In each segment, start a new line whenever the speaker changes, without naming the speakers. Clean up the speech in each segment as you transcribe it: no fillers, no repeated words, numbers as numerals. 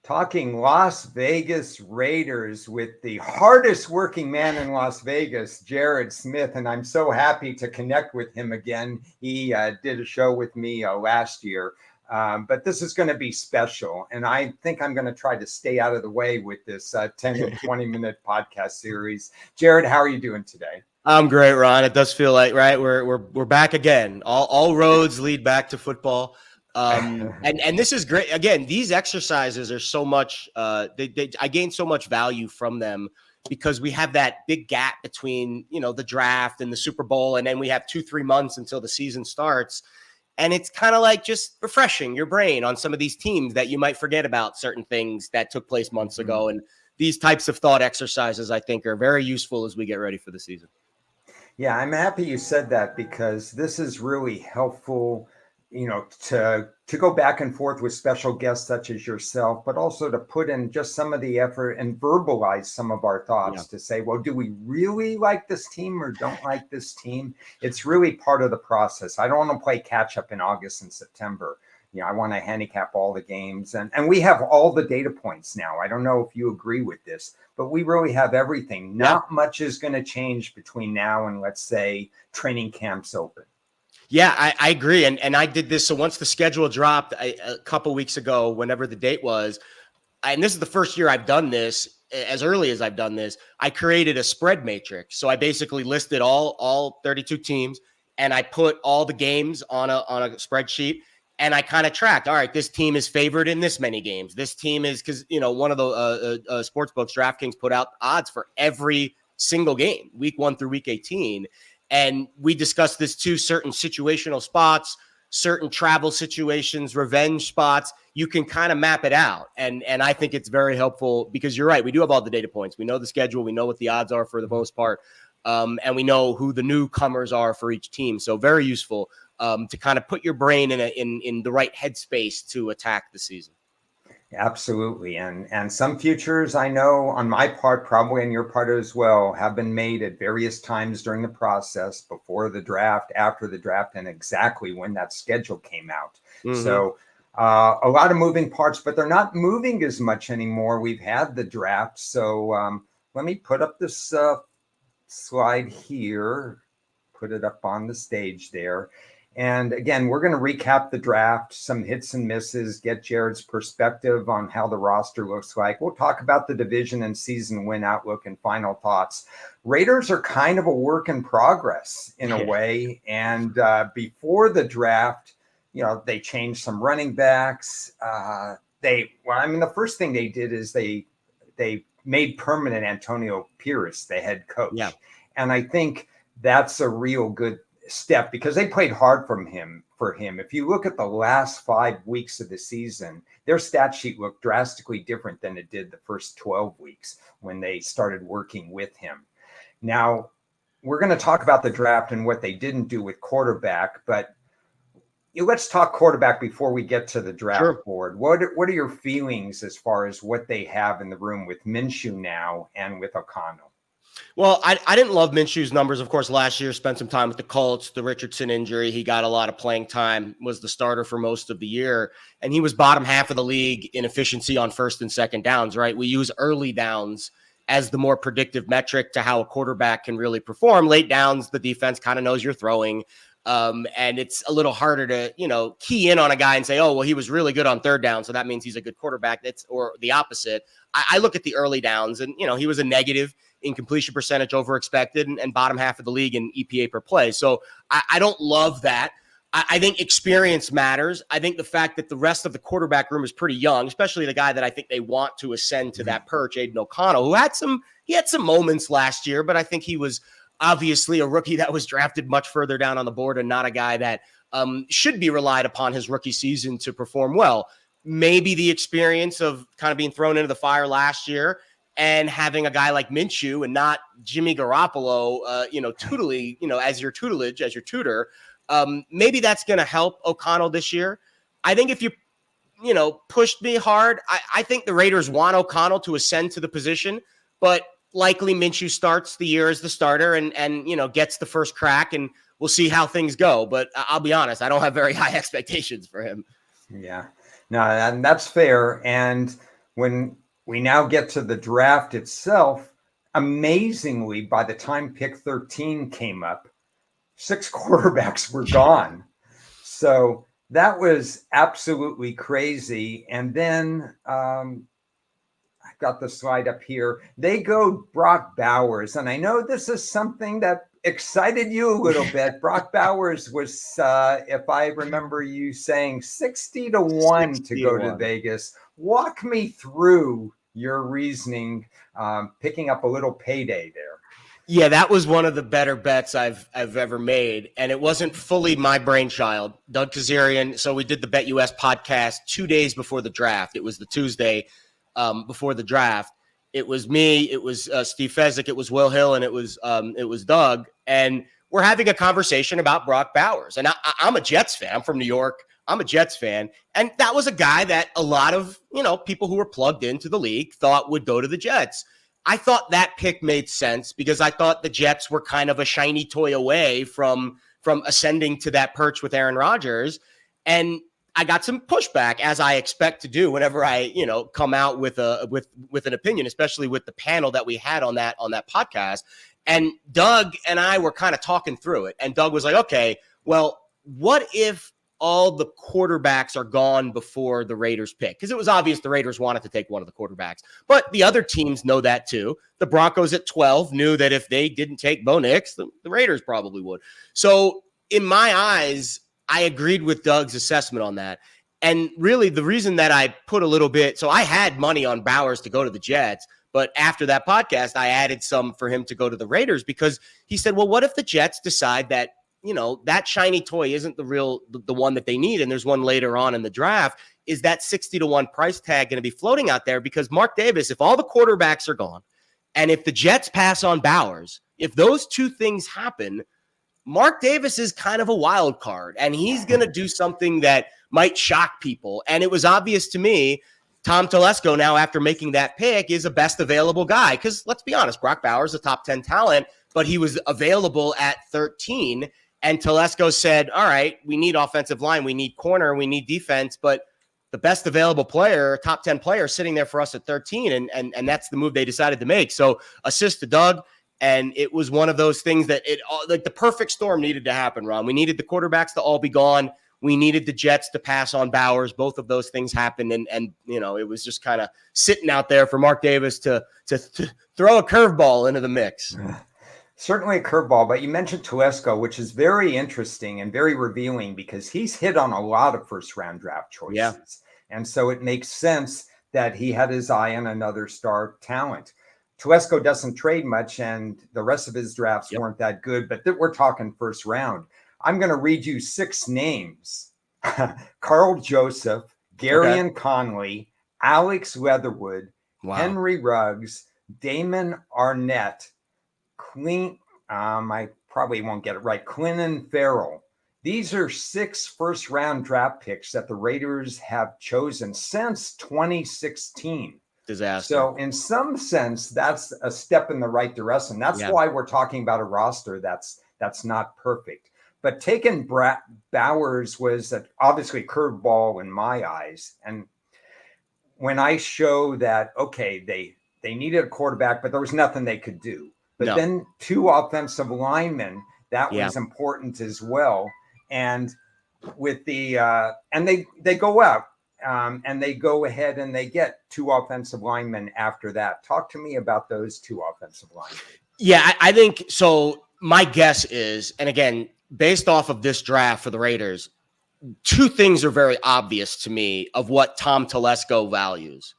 talking Las Vegas Raiders with the hardest working man in Las Vegas, Jared Smith. And I'm so happy to connect with him again. He did a show with me last year, but this is going to be special. And I think I'm going to try to stay out of the way with this 10 and 20-minute podcast series. Jared, how are you doing today?
I'm great, Ron. It does feel like, right, we're back again. All roads lead back to football. And this is great. Again, these exercises are so much, I gain so much value from them because we have that big gap between, the draft and the Super Bowl. And then we have 2-3 months until the season starts. And it's kind of like just refreshing your brain on some of these teams that you might forget about certain things that took place months ago. And these types of thought exercises, I think, are very useful as we get ready for the season.
Yeah, I'm happy you said that because this is really helpful, to go back and forth with special guests such as yourself, but also to put in just some of the effort and verbalize some of our thoughts to say, well, do we really like this team or don't like this team? It's really part of the process. I don't want to play catch up in August and September. I want to handicap all the games and we have all the data points now. I don't know if you agree with this, but we really have everything. Not much is going to change between now and, let's say, training camps open.
Yeah, I agree. And I did this. So once the schedule dropped a couple weeks ago, whenever the date was, and this is the first year I've done this, as early as I've done this, I created a spread matrix. So I basically listed all 32 teams and I put all the games on a spreadsheet. And I kind of tracked, all right, this team is favored in this many games. This team is, because, one of the sports books, DraftKings, put out odds for every single game, week 1 through week 18. And we discussed this too, certain situational spots, certain travel situations, revenge spots. You can kind of map it out. And I think it's very helpful because you're right. We do have all the data points. We know the schedule. We know what the odds are for the most part. And we know who the newcomers are for each team. So very useful. To kind of put your brain in the right headspace to attack the season.
Absolutely. And some futures I know on my part, probably on your part as well, have been made at various times during the process, before the draft, after the draft, and exactly when that schedule came out. Mm-hmm. So a lot of moving parts, but they're not moving as much anymore. We've had the draft. So let me put up this slide here, put it up on the stage there. And again, we're going to recap the draft, some hits and misses, get Jared's perspective on how the roster looks like. We'll talk about the division and season win outlook and final thoughts. Raiders are kind of a work in progress in a way. And before the draft, they changed some running backs. The first thing they did is they made permanent Antonio Pierce the head coach. Yeah. And I think that's a real good step because they played hard for him. If you look at the last 5 weeks of the season, their stat sheet looked drastically different than it did the first 12 weeks when they started working with him. Now, we're going to talk about the draft and what they didn't do with quarterback, but let's talk quarterback before we get to the draft board. What are your feelings as far as what they have in the room with Minshew now and with O'Connell?
Well, I didn't love Minshew's numbers. Of course, last year spent some time with the Colts, the Richardson injury. He got a lot of playing time, was the starter for most of the year. And he was bottom half of the league in efficiency on first and second downs, right? We use early downs as the more predictive metric to how a quarterback can really perform. Late downs, the defense kind of knows you're throwing. And it's a little harder to, key in on a guy and say, oh, well, he was really good on third down, so that means he's a good quarterback. Or the opposite. I look at the early downs and, he was a negative in completion percentage over expected and bottom half of the league in EPA per play. So I don't love that. I think experience matters. I think the fact that the rest of the quarterback room is pretty young, especially the guy that I think they want to ascend to that perch, Aiden O'Connell, who had some moments last year, but I think he was obviously a rookie that was drafted much further down on the board and not a guy that should be relied upon his rookie season to perform well. Maybe the experience of kind of being thrown into the fire last year and having a guy like Minshew and not Jimmy Garoppolo, as your tutor, maybe that's going to help O'Connell this year. I think if you pushed me hard, I think the Raiders want O'Connell to ascend to the position, but likely Minshew starts the year as the starter and gets the first crack, and we'll see how things go. But I'll be honest, I don't have very high expectations for him.
Yeah, no, and that's fair. And when we now get to the draft itself, amazingly, by the time pick 13 came up, 6 quarterbacks were gone. So that was absolutely crazy. And then I've got the slide up here. They go Brock Bowers. And I know this is something that excited you a little bit. Brock Bowers was, if I remember you saying, 60 to 1 to go to Vegas. Walk me through your reasoning, picking up a little payday there.
Yeah, that was one of the better bets I've ever made, and it wasn't fully my brainchild. Doug Kazarian. So we did the Bet US podcast 2 days before the draft. It was the Tuesday before the draft. It was me, it was Steve Fezzik, it was Will Hill, and it was Doug. And we're having a conversation about Brock Bowers. And I'm a Jets fan. I'm from New York. I'm a Jets fan. And that was a guy that a lot of, people who were plugged into the league thought would go to the Jets. I thought that pick made sense because I thought the Jets were kind of a shiny toy away from ascending to that perch with Aaron Rodgers. And I got some pushback, as I expect to do whenever I, come out with an opinion, especially with the panel that we had on that podcast. And Doug and I were kind of talking through it. And Doug was like, okay, well, what if all the quarterbacks are gone before the Raiders pick? Because it was obvious the Raiders wanted to take one of the quarterbacks. But the other teams know that too. The Broncos at 12 knew that if they didn't take Bo Nix, the Raiders probably would. So in my eyes, I agreed with Doug's assessment on that. And really the reason that I put a little bit, so I had money on Bowers to go to the Jets, but after that podcast, I added some for him to go to the Raiders because he said, well, what if the Jets decide that, that shiny toy isn't the one that they need, and there's one later on in the draft? Is that 60 to 1 price tag going to be floating out there? Because Mark Davis, if all the quarterbacks are gone, and if the Jets pass on Bowers, if those two things happen, Mark Davis is kind of a wild card, and he's going to do something that might shock people. And it was obvious to me, Tom Telesco, now after making that pick, is a best available guy. Because let's be honest, Brock Bowers is a top 10 talent, but he was available at 13. And Telesco said, all right, we need offensive line, we need corner, we need defense, but the best available player, top 10 player, sitting there for us at 13. And that's the move they decided to make. So assist to Doug. And it was one of those things that like the perfect storm needed to happen, Ron. We needed the quarterbacks to all be gone. We needed the Jets to pass on Bowers. Both of those things happened. And it was just kind of sitting out there for Mark Davis to throw a curveball into the mix.
Certainly a curveball, but you mentioned Telesco, which is very interesting and very revealing because he's hit on a lot of first-round draft choices. Yeah. And so it makes sense that he had his eye on another star talent. Telesco doesn't trade much, and the rest of his drafts weren't that good, but we're talking first round. I'm going to read you 6 names. Carl Joseph, Garion Conley, Alex Leatherwood, Henry Ruggs, Damon Arnett, I probably won't get it right, Clinton Farrell. These are 6 first-round draft picks that the Raiders have chosen since 2016.
Disaster.
So in some sense, that's a step in the right direction. That's why we're talking about a roster that's not perfect. But taking Bowers was obviously a curveball in my eyes. And when I show that, okay, they needed a quarterback, but there was nothing they could do. But then 2 offensive linemen, that was important as well. And with the and they go out. And they go ahead and they get 2 offensive linemen after that. Talk to me about those 2 offensive linemen.
Yeah, I think so. My guess is, and again, based off of this draft for the Raiders, 2 things are very obvious to me of what Tom Telesco values.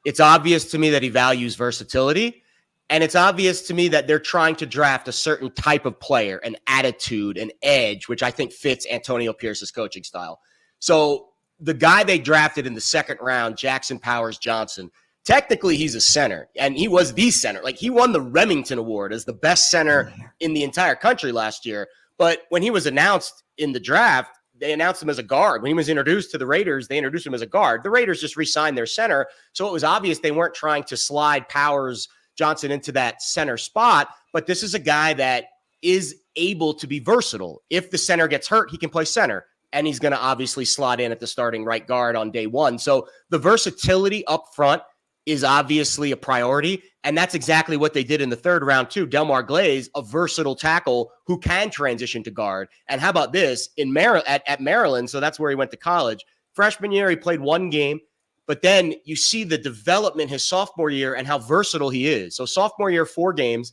It's obvious to me that he values versatility, and it's obvious to me that they're trying to draft a certain type of player, an attitude, an edge, which I think fits Antonio Pierce's coaching style. So the guy they drafted in the 2nd round, Jackson Powers Johnson, technically he's a center, and he was the center. Like, he won the Remington Award as the best center in the entire country last year. But when he was announced in the draft, they announced him as a guard. When he was introduced to the Raiders, they introduced him as a guard. The Raiders just re-signed their center, so it was obvious they weren't trying to slide Powers Johnson into that center spot. But this is a guy that is able to be versatile. If the center gets hurt, he can play center. And he's going to obviously slot in at the starting right guard on day one. So the versatility up front is obviously a priority. And that's exactly what they did in the third round, too. Delmar Glaze, a versatile tackle who can transition to guard. And how about this? At Maryland, so that's where he went to college. Freshman year, he played one game. But then you see the development his sophomore year and how versatile he is. So sophomore year, 4 games,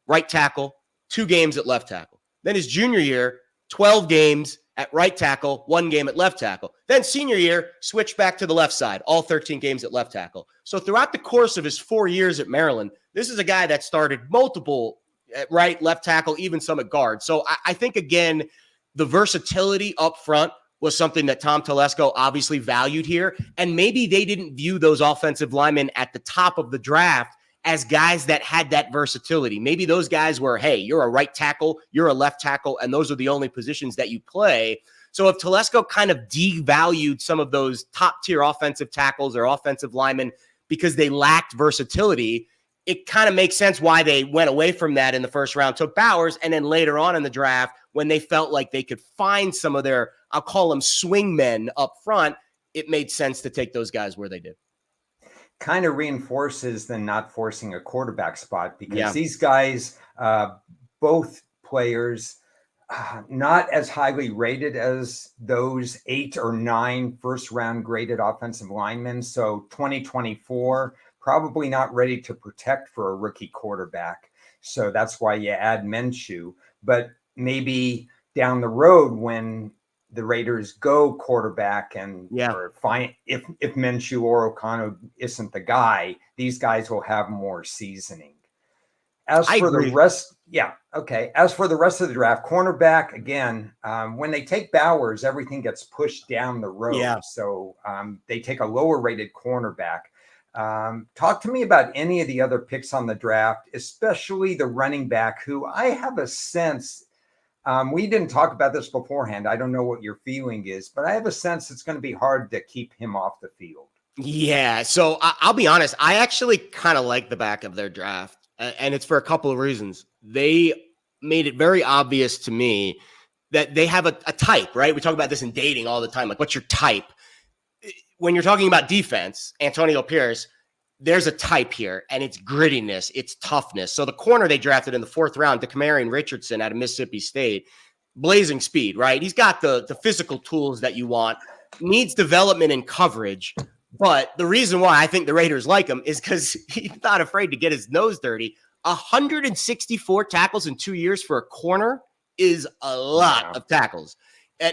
right tackle, 2 games at left tackle. Then his junior year, 12 games at right tackle, 1 game at left tackle. Then senior year, switched back to the left side, all 13 games at left tackle. So throughout the course of his 4 years at Maryland, this is a guy that started multiple at right, left tackle, even some at guard. So I think, again, the versatility up front was something that Tom Telesco obviously valued here. And maybe they didn't view those offensive linemen at the top of the draft as guys that had that versatility. Maybe those guys were, hey, you're a right tackle, you're a left tackle, and those are the only positions that you play. So if Telesco kind of devalued some of those top-tier offensive tackles or offensive linemen because they lacked versatility, it kind of makes sense why they went away from that in the first round, took Bowers, and then later on in the draft, when they felt like they could find some of their, I'll call them swing men up front, it made sense to take those guys where they did.
Kind of reinforces the not forcing a quarterback spot, because these guys, both players, not as highly rated as those 8 or 9 first round graded offensive linemen. So 2024, probably not ready to protect for a rookie quarterback. So that's why you add Minshew. But maybe down the road, when the Raiders go quarterback and or find if Minshew or O'Connell isn't the guy, these guys will have more seasoning. As for the rest, As for the rest of the draft, cornerback, again, when they take Bowers, everything gets pushed down the road.
Yeah.
So they take a lower rated cornerback. Talk to me about any of the other picks on the draft, especially the running back, who I have a sense, we didn't talk about this beforehand. I don't know what your feeling is, but I have a sense it's going to be hard to keep him off the field.
Yeah. So I'll be honest. I actually kind of like the back of their draft, and it's for a couple of reasons. They made it very obvious to me that they have a type, right? We talk about this in dating all the time. Like, what's your type? When you're talking about defense, Antonio Pierce, there's a type here, and it's grittiness, it's toughness. So the corner they drafted in the 4th round, DeCamarion Richardson out of Mississippi State, blazing speed, right? He's got the physical tools that you want, needs development in coverage. But the reason why I think the Raiders like him is because he's not afraid to get his nose dirty. 164 tackles in 2 years for a corner is a lot of tackles.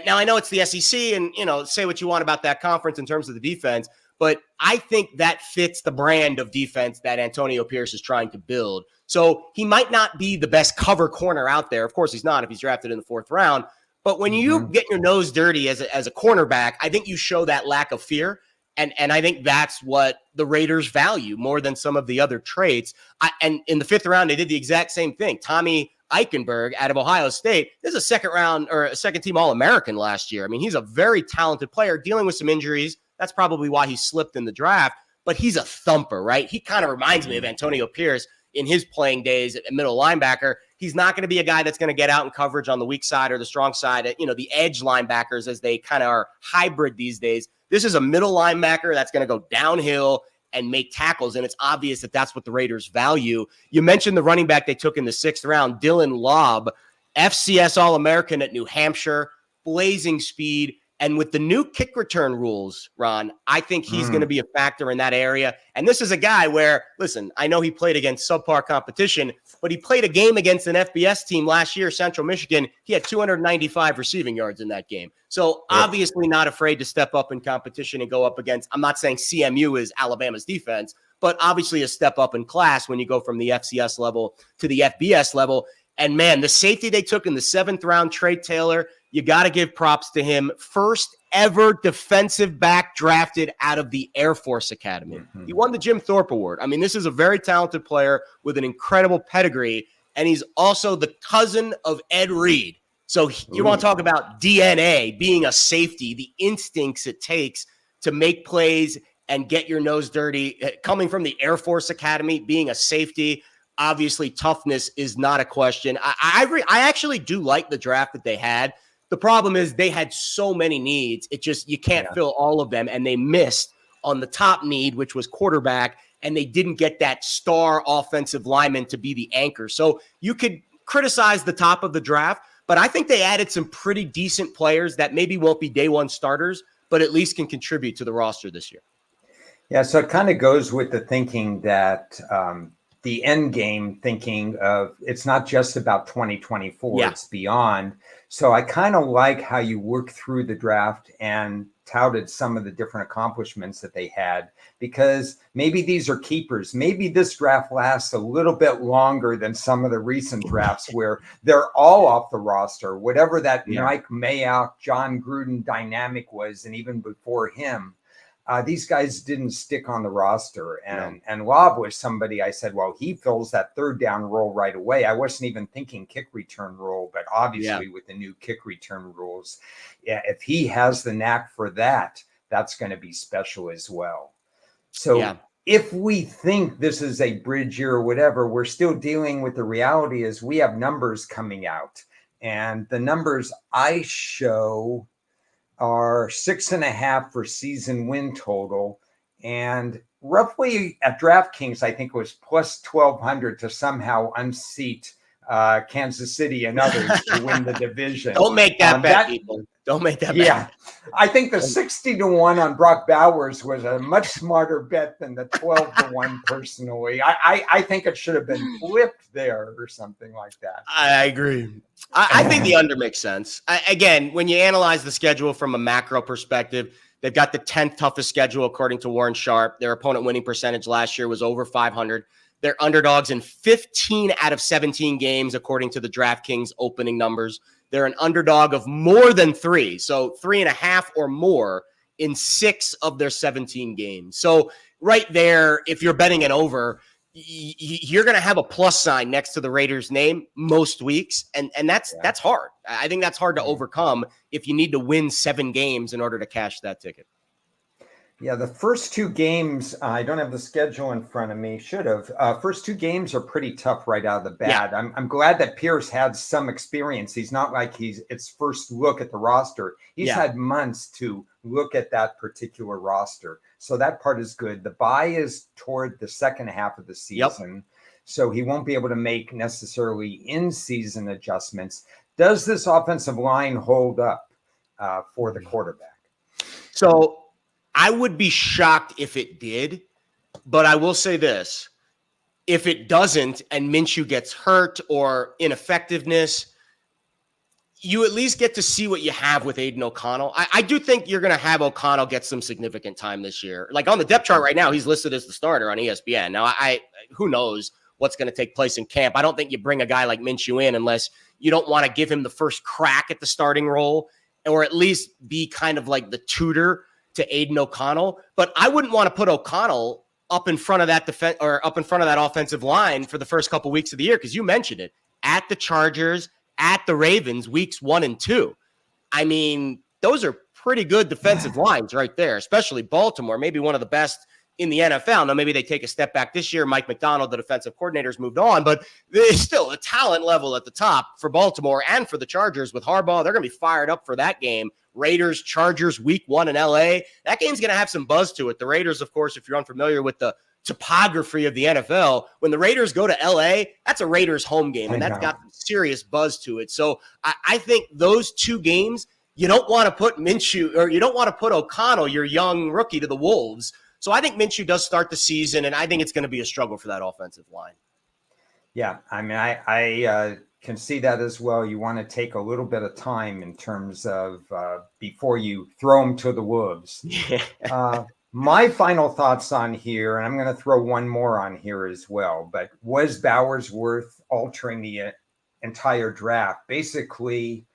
Now, I know it's the SEC, and, say what you want about that conference in terms of the defense, but I think that fits the brand of defense that Antonio Pierce is trying to build. So he might not be the best cover corner out there. Of course, he's not if he's drafted in the 4th round. But when you get your nose dirty as a cornerback, I think you show that lack of fear. And I think that's what the Raiders value more than some of the other traits. And in the 5th round, they did the exact same thing. Tommy Eichenberg out of Ohio State. This is a 2nd round or a 2nd team All-American last year. I mean, he's a very talented player dealing with some injuries. That's probably why he slipped in the draft, but he's a thumper, right? He kind of reminds me of Antonio Pierce in his playing days at middle linebacker. He's not going to be a guy that's going to get out in coverage on the weak side or the strong side, the edge linebackers, as they kind of are hybrid these days. This is a middle linebacker that's going to go downhill and make tackles, and it's obvious that that's what the Raiders value. You mentioned the running back they took in the 6th round, Dylan Lobb, FCS All-American at New Hampshire, blazing speed. And with the new kick return rules, Ron, I think he's going to be a factor in that area. And this is a guy where, listen, I know he played against subpar competition, but he played a game against an FBS team last year, Central Michigan. He had 295 receiving yards in that game. So obviously not afraid to step up in competition and go up against, I'm not saying CMU is Alabama's defense, but obviously a step up in class when you go from the FCS level to the FBS level. And man, the safety they took in the 7th round, Trey Taylor, you got to give props to him. First ever defensive back drafted out of the Air Force Academy. He won the Jim Thorpe Award. I mean, this is a very talented player with an incredible pedigree, and he's also the cousin of Ed Reed. So you want to talk about DNA, being a safety, the instincts it takes to make plays and get your nose dirty. Coming from the Air Force Academy, being a safety, obviously toughness is not a question. I actually do like the draft that they had. The problem is they had so many needs. It just, you can't fill all of them, and they missed on the top need, which was quarterback, and they didn't get that star offensive lineman to be the anchor. So you could criticize the top of the draft, but I think they added some pretty decent players that maybe won't be day one starters, but at least can contribute to the roster this year.
Yeah, so it kind of goes with the thinking that the end game thinking of it's not just about 2024, it's beyond. So I kind of like how you work through the draft and touted some of the different accomplishments that they had, because maybe these are keepers. Maybe this draft lasts a little bit longer than some of the recent drafts where they're all off the roster, whatever that Mike Mayock, John Gruden dynamic was, and even before him. These guys didn't stick on the roster. And Lobb was somebody I said, well, he fills that third down role right away. I wasn't even thinking kick return role, but obviously with the new kick return rules, if he has the knack for that, that's going to be special as well. So if we think this is a bridge year or whatever, we're still dealing with the reality is we have numbers coming out. And the numbers I show are 6.5 for season win total, and roughly at DraftKings, I think it was plus 1,200 to somehow unseat Kansas City and others to win the division.
Don't make that bet, people. Don't make that bet.
Yeah, I think the 60-1 on Brock Bowers was a much smarter bet than the 12-1 personally. I think it should have been flipped there or something like that.
I agree. I think the under makes sense. Again, when you analyze the schedule from a macro perspective, they've got the 10th toughest schedule according to Warren Sharp. Their opponent winning percentage last year was over 500. They're underdogs in 15 out of 17 games according to the DraftKings opening numbers. They're an underdog of more than 3, so 3.5 or more in 6 of their 17 games. So right there, if you're betting an over, you're going to have a plus sign next to the Raiders' name most weeks, and that's hard. I think that's hard to overcome if you need to win 7 games in order to cash that ticket.
Yeah, the first 2 games, I don't have the schedule in front of me, should have. First 2 games are pretty tough right out of the bat. Yeah. I'm glad that Pierce had some experience. He's not like it's first look at the roster. He's had months to look at that particular roster. So that part is good. The bye is toward the second half of the season. So he won't be able to make necessarily in-season adjustments. Does this offensive line hold up for the quarterback?
So I would be shocked if it did, but I will say this. If it doesn't and Minshew gets hurt or ineffectiveness, you at least get to see what you have with Aiden O'Connell. I do think you're going to have O'Connell get some significant time this year. Like on the depth chart right now, he's listed as the starter on ESPN. Now, who knows what's going to take place in camp. I don't think you bring a guy like Minshew in unless you don't want to give him the first crack at the starting role or at least be kind of like the tutor to Aiden O'Connell. But I wouldn't want to put O'Connell up in front of that defense or up in front of that offensive line for the first couple weeks of the year, because you mentioned it, at the Chargers, at the Ravens, weeks 1 and 2. I mean, those are pretty good defensive lines right there, especially Baltimore, maybe one of the best in the NFL. Now, maybe they take a step back this year. Mike McDonald, the defensive coordinator's moved on, but there's still a talent level at the top for Baltimore and for the Chargers with Harbaugh. They're going to be fired up for that game. Raiders, Chargers, week 1 in LA. That game's going to have some buzz to it. The Raiders, of course, if you're unfamiliar with the topography of the NFL, when the Raiders go to LA, that's a Raiders home game, and that's got some serious buzz to it. So I think those 2 games, you don't want to put Minshew, or you don't want to put O'Connell, your young rookie, to the Wolves. So I think Minshew does start the season, and I think it's going to be a struggle for that offensive line.
Yeah, I mean, I can see that as well. You want to take a little bit of time in terms of before you throw them to the Wolves. My final thoughts on here, and I'm going to throw one more on here as well, but was Bowers worth altering the entire draft? Basically,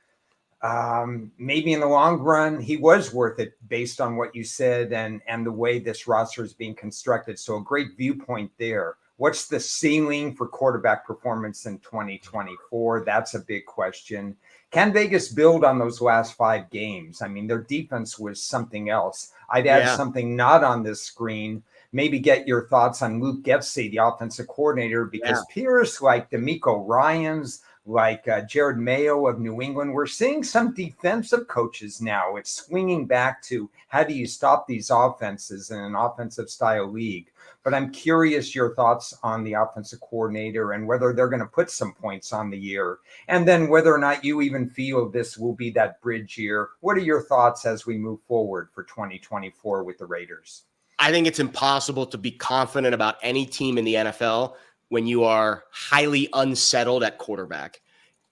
maybe in the long run, he was worth it based on what you said and the way this roster is being constructed. So a great viewpoint there. What's the ceiling for quarterback performance in 2024? That's a big question. Can Vegas build on those last 5 games? I mean, their defense was something else. I'd add something not on this screen. Maybe get your thoughts on Luke Getsy, the offensive coordinator, because Pierce, like DeMeco Ryans, like Jared Mayo of New England. We're seeing some defensive coaches now. It's swinging back to how do you stop these offenses in an offensive style league. But I'm curious your thoughts on the offensive coordinator and whether they're going to put some points on the year, and then whether or not you even feel this will be that bridge year. What are your thoughts as we move forward for 2024 with the Raiders?
I think it's impossible to be confident about any team in the NFL when you are highly unsettled at quarterback.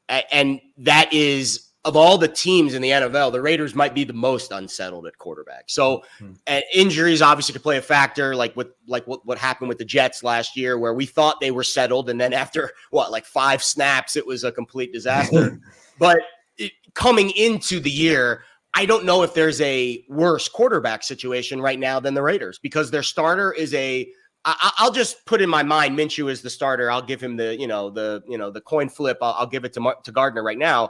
And that is, of all the teams in the NFL, the Raiders might be the most unsettled at quarterback. So injuries obviously could play a factor, like what happened with the Jets last year, where we thought they were settled. And then after 5 snaps, it was a complete disaster. But coming into the year, I don't know if there's a worse quarterback situation right now than the Raiders, because their starter is I'll just put in my mind Minshew is the starter. I'll give him the coin flip. I'll give it to Gardner right now.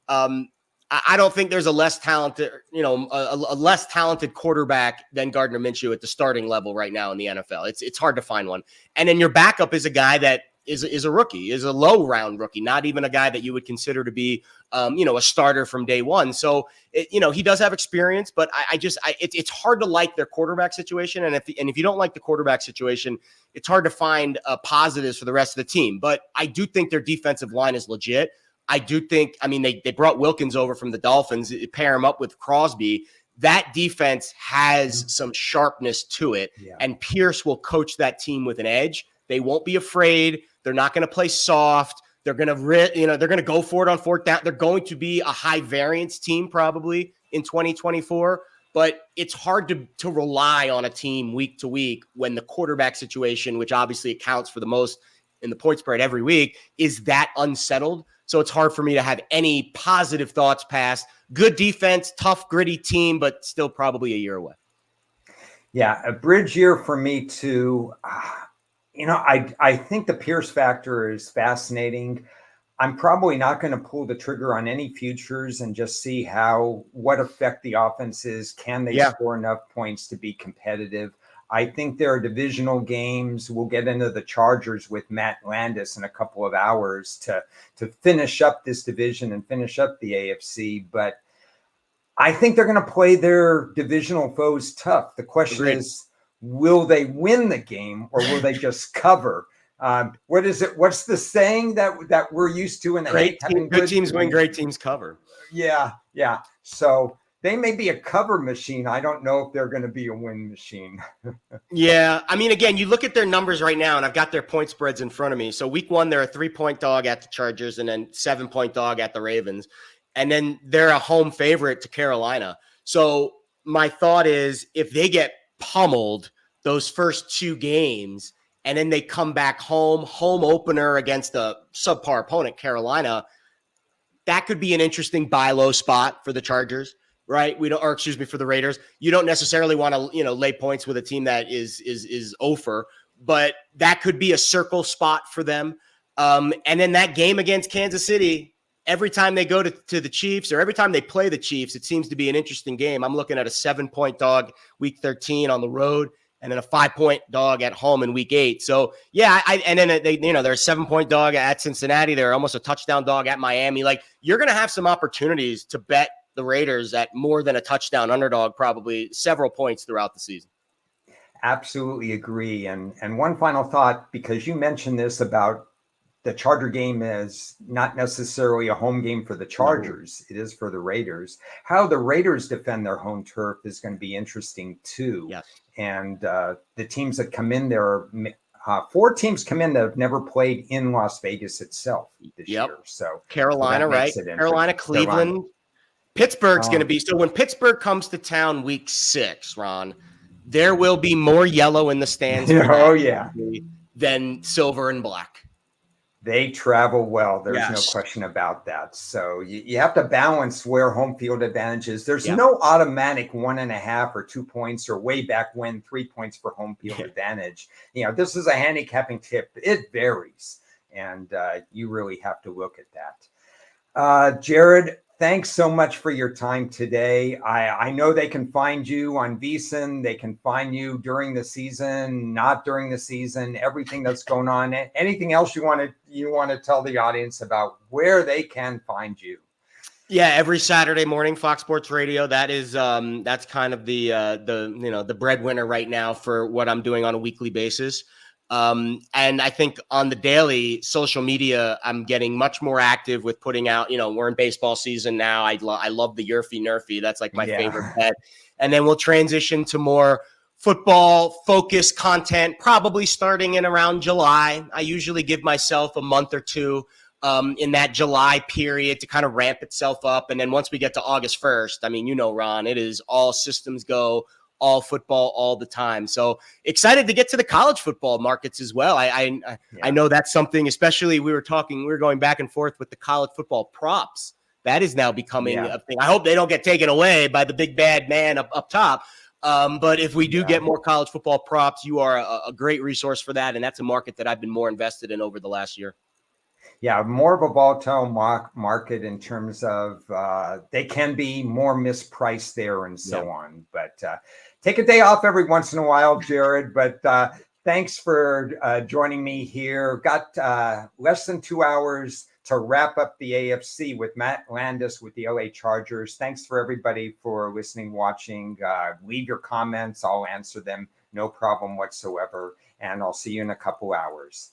I don't think there's a less talented, a less talented quarterback than Gardner Minshew at the starting level right now in the NFL. It's hard to find one. And then your backup is a guy that is a rookie, is a low round rookie, not even a guy that you would consider to be, a starter from day one. So, he does have experience, but it's hard to like their quarterback situation. And if you don't like the quarterback situation, it's hard to find positives for the rest of the team. But I do think their defensive line is legit. I do think, they brought Wilkins over from the Dolphins, pair him up with Crosby. That defense has some sharpness to it, and Pierce will coach that team with an edge. They won't be afraid. They're not going to play soft. They're going to, they're going to go for it on fourth down. They're going to be a high variance team probably in 2024, but it's hard to rely on a team week to week when the quarterback situation, which obviously accounts for the most in the point spread every week, is that unsettled. So it's hard for me to have any positive thoughts past good defense, tough, gritty team, but still probably a year away.
Yeah, a bridge year for me too. I think the Pierce factor is fascinating. I'm probably not going to pull the trigger on any futures and just see what effect the offense is. Can they score enough points to be competitive? I think there are divisional games. We'll get into the Chargers with Matt Landis in a couple of hours to finish up this division and finish up the AFC. But I think they're going to play their divisional foes tough. The question is, will they win the game or will they just cover? What is it? What's the saying that we're used to in the
good teams win, great teams cover.
Yeah. So they may be a cover machine. I don't know if they're going to be a win machine.
Yeah. Again, you look at their numbers right now, and I've got their point spreads in front of me. So week 1, they're a 3-point dog at the Chargers and then 7-point dog at the Ravens. And then they're a home favorite to Carolina. So my thought is, if they get pummeled those first 2 games and then they come back home opener against a subpar opponent, Carolina, that could be an interesting buy low spot for the Chargers, right? For the Raiders. You don't necessarily want to, lay points with a team that is over, but that could be a circle spot for them. And then that game against Kansas City, every time they go to the Chiefs or every time they play the Chiefs, it seems to be an interesting game. I'm looking at a 7-point dog week 13 on the road, and then a 5-point dog at home in week 8. So yeah, and then they're a 7-point dog at Cincinnati. They're almost a touchdown dog at Miami. Like, you're going to have some opportunities to bet the Raiders at more than a touchdown underdog, probably several points throughout the season.
Absolutely agree. And one final thought, because you mentioned this about the Charger game is not necessarily a home game for the Chargers. It is for the Raiders. How the Raiders defend their home turf is going to be interesting too.
Yes.
And the teams that come in there, 4 teams come in that have never played in Las Vegas itself this year. So
Carolina, right? Carolina, Cleveland, Pittsburgh's going to be. So when Pittsburgh comes to town week 6, Ron, there will be more yellow in the stands than silver and black.
They travel well. There's no question about that. So you have to balance where home field advantage is. There's no automatic 1.5 or 2 points or way back when 3 points for home field advantage. This is a handicapping tip. It varies. And you really have to look at that. Jared, thanks so much for your time today. I know they can find you on VSiN. They can find you during the season, not during the season, everything that's going on. Anything else you want to tell the audience about where they can find you?
Yeah, every Saturday morning, Fox Sports Radio. That is that's kind of the breadwinner right now for what I'm doing on a weekly basis. And I think on the daily social media, I'm getting much more active with putting out. We're in baseball season now. I love the Yerfy Nerfy. That's like my favorite
Yeah.
bet. And then we'll transition to more football focused content, probably starting in around July. I usually give myself a month or two in that July period to kind of ramp itself up. And then once we get to August 1st, I mean, Ron, it is all systems go, all football all the time. So excited to get to the college football markets as well. I know that's something, especially we were going back and forth with the college football props. That is now becoming a thing. I hope they don't get taken away by the big bad man up top. But if we do get more college football props, you are a great resource for that. And that's a market that I've been more invested in over the last year.
Yeah, more of a volatile market in terms of they can be more mispriced there and so on. But take a day off every once in a while, Jared. But thanks for joining me here. Got less than 2 hours to wrap up the AFC with Matt Landis with the LA Chargers. Thanks for everybody for listening, watching. Leave your comments. I'll answer them. No problem whatsoever. And I'll see you in a couple hours.